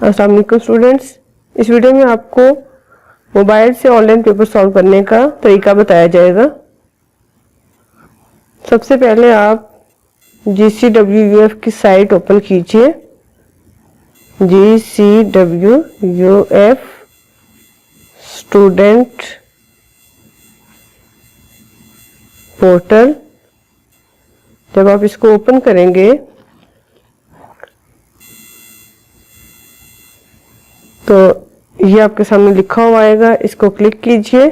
अस्सलाम वालेकुम स्टूडेंट्स, इस वीडियो में आपको मोबाइल से ऑनलाइन पेपर सॉल्व करने का तरीका बताया जाएगा। सबसे पहले आप GCWUF की साइट ओपन कीजिए। GCWUF student portal. जब आप इसको ओपन करेंगे तो ये आपके सामने लिखा हुआ आएगा, इसको क्लिक कीजिए।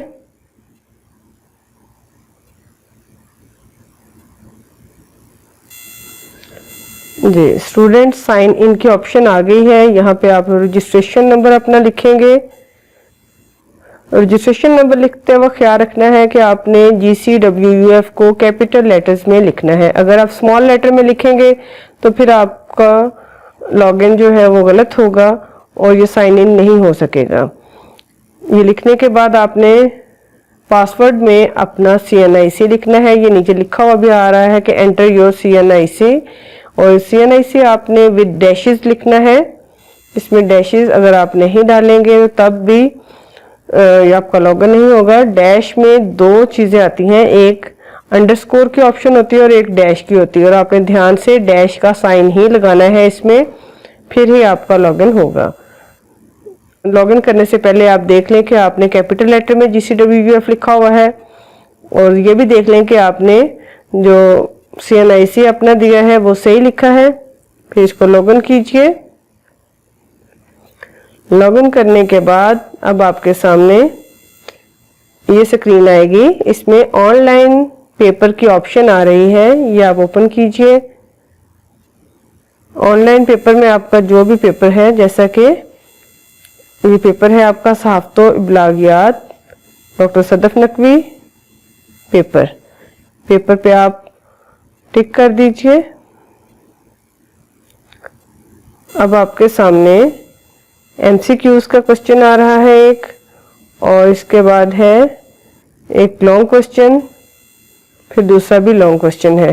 जी, स्टूडेंट साइन इन की ऑप्शन आ गई है। यहाँ पे आप रजिस्ट्रेशन नंबर अपना लिखेंगे। रजिस्ट्रेशन नंबर लिखते वक्त ख्याल रखना है कि आपने GCWUF को कैपिटल लेटर्स में लिखना है। अगर आप स्मॉल लेटर में लिखेंगे तो फिर आपका लॉगिन जो है वो गलत होगा और ये साइन इन नहीं हो सकेगा। ये लिखने के बाद आपने पासवर्ड में अपना CNIC लिखना है। ये नीचे लिखा हुआ भी आ रहा है कि एंटर योर CNIC, और CNIC आपने विद डैशेस लिखना है। इसमें डैशेस अगर आप नहीं डालेंगे तब भी ये आपका लॉगिन नहीं होगा। डैश में दो चीज़ें आती हैं, एक अंडरस्कोर की ऑप्शन होती है और एक डैश की होती है, और आपने ध्यान से डैश का साइन ही लगाना है इसमें, फिर ही आपका लॉगिन होगा। लॉगिन करने से पहले आप देख लें कि आपने कैपिटल लेटर में GCWUF लिखा हुआ है, और ये भी देख लें कि आपने जो CNIC अपना दिया है वो सही लिखा है। फिर इसको लॉगिन कीजिए। लॉगिन करने के बाद अब आपके सामने ये स्क्रीन आएगी। इसमें ऑनलाइन पेपर की ऑप्शन आ रही है, ये आप ओपन कीजिए। ऑनलाइन पेपर में आपका जो भी पेपर है, जैसा कि ये पेपर है आपका सहाफ़तो इब्लागियात डॉक्टर सदफ नकवी पेपर पे आप टिक कर दीजिए। अब आपके सामने MCQs का क्वेश्चन आ रहा है एक, और इसके बाद है एक लॉन्ग क्वेश्चन, फिर दूसरा भी लॉन्ग क्वेश्चन है,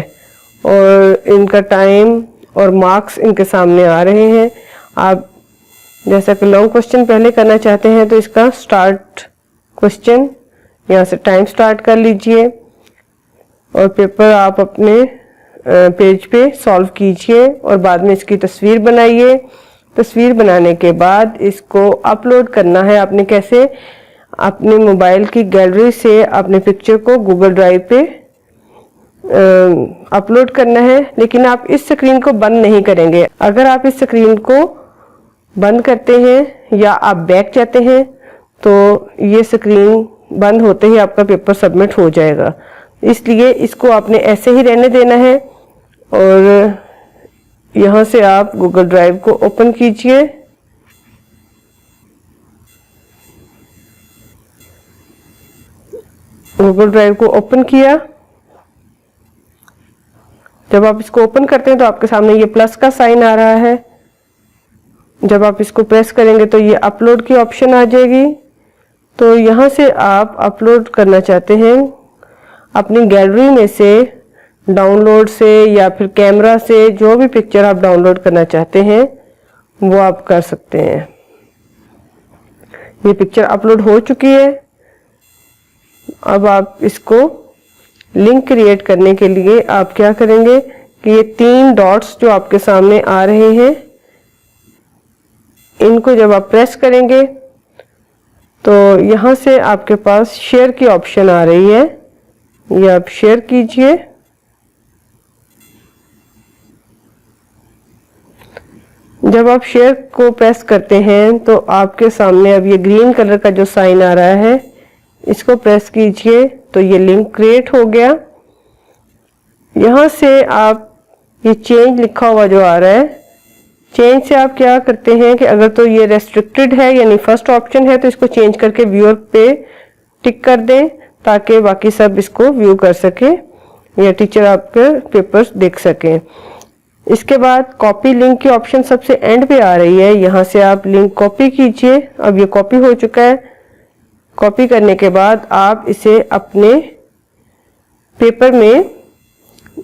और इनका टाइम और मार्क्स इनके सामने आ रहे हैं। आप जैसा कि लॉन्ग क्वेश्चन पहले करना चाहते हैं तो इसका स्टार्ट क्वेश्चन यहाँ से टाइम स्टार्ट कर लीजिए, और पेपर आप अपने पेज पे सॉल्व कीजिए, और बाद में इसकी तस्वीर बनाइए। तस्वीर बनाने के बाद इसको अपलोड करना है। आपने कैसे? अपने मोबाइल की गैलरी से अपने पिक्चर को गूगल ड्राइव पे अपलोड करना है, लेकिन आप इस स्क्रीन को बंद नहीं करेंगे। अगर आप इस स्क्रीन को बंद करते हैं या आप बैक जाते हैं तो ये स्क्रीन बंद होते ही आपका पेपर सबमिट हो जाएगा। इसलिए इसको आपने ऐसे ही रहने देना है, और यहाँ से आप गूगल ड्राइव को ओपन कीजिए। गूगल ड्राइव को ओपन किया। जब आप इसको ओपन करते हैं तो आपके सामने ये प्लस का साइन आ रहा है। जब आप इसको प्रेस करेंगे तो ये अपलोड की ऑप्शन आ जाएगी। तो यहाँ से आप अपलोड करना चाहते हैं अपनी गैलरी में से, डाउनलोड से या फिर कैमरा से, जो भी पिक्चर आप डाउनलोड करना चाहते हैं वो आप कर सकते हैं। ये पिक्चर अपलोड हो चुकी है। अब आप इसको लिंक क्रिएट करने के लिए आप क्या करेंगे कि ये 3 डॉट्स जो आपके सामने आ रहे हैं, इनको जब आप प्रेस करेंगे तो यहाँ से आपके पास शेयर की ऑप्शन आ रही है, ये आप शेयर कीजिए। जब आप शेयर को प्रेस करते हैं तो आपके सामने अब ये ग्रीन कलर का जो साइन आ रहा है, इसको प्रेस कीजिए तो ये लिंक क्रिएट हो गया। यहाँ से आप ये चेंज लिखा हुआ जो आ रहा है, चेंज से आप क्या करते हैं कि अगर तो ये रेस्ट्रिक्टेड है यानी फर्स्ट ऑप्शन है तो इसको चेंज करके व्यूअर पे टिक कर दें, ताकि बाकी सब इसको व्यू कर सके या टीचर आपके पेपर्स देख सकें। इसके बाद कॉपी लिंक की ऑप्शन सबसे एंड पे आ रही है, यहाँ से आप लिंक कॉपी कीजिए। अब ये कॉपी हो चुका है। कॉपी करने के बाद आप इसे अपने पेपर में